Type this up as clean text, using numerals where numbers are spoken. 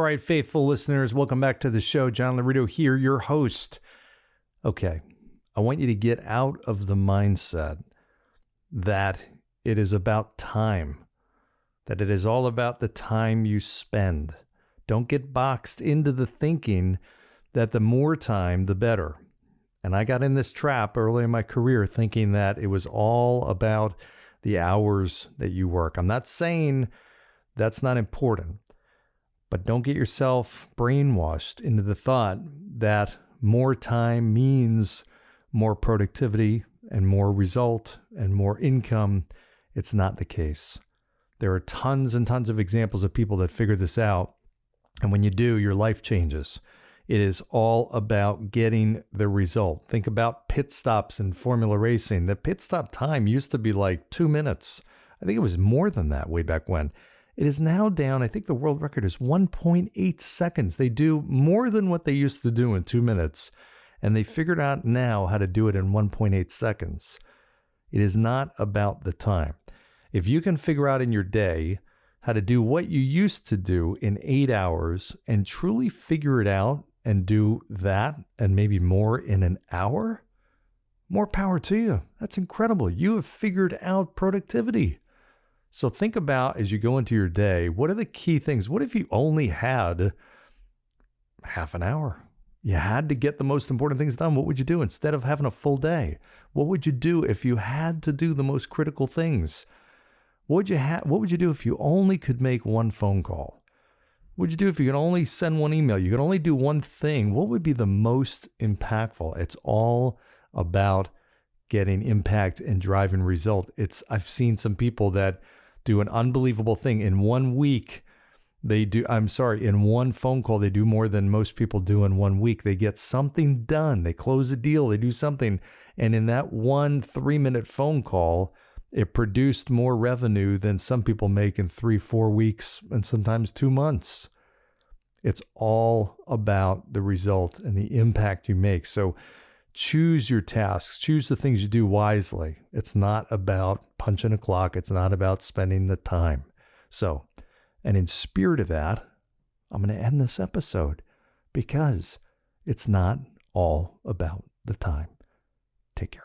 right, faithful listeners, welcome back to the show. John Laurito here, your host. Okay, I want you to get out of the mindset that it is about time, that it is all about the time you spend. Don't get boxed into the thinking that the more time, the better. And I got in this trap early in my career thinking that it was all about the hours that you work. I'm not saying that's not important, but don't get yourself brainwashed into the thought that more time means more productivity and more result and more income. It's not the case. There are tons and tons of examples of people that figure this out. And when you do, your life changes. It is all about getting the result. Think about pit stops in Formula racing. The pit stop time used to be like 2 minutes. I think it was more than that way back when. It is now down, I think the world record is 1.8 seconds. They do more than what they used to do in 2 minutes, and they figured out now how to do it in 1.8 seconds. It is not about the time. If you can figure out in your day how to do what you used to do in 8 hours and truly figure it out and do that and maybe more in an hour, more power to you. That's incredible. You have figured out productivity. So think about, as you go into your day, what are the key things? What if you only had half an hour? You had to get the most important things done. What would you do instead of having a full day? What would you do if you had to do the most critical things? What would you do if you only could make one phone call? What would you do if you could only send one email? You could only do one thing. What would be the most impactful? It's all about getting impact and driving result. I've seen some people that do an unbelievable thing in 1 week. In one phone call, they do more than most people do in 1 week. They get something done. They close a deal. They do something. And in that 1 3-minute phone call, it produced more revenue than some people make in 3-4 weeks and sometimes 2 months. It's all about the result and the impact you make. So choose your tasks, choose the things you do wisely. It's not about punching a clock. It's not about spending the time. So, and in spirit of that, I'm going to end this episode because it's not all about the time. Take care.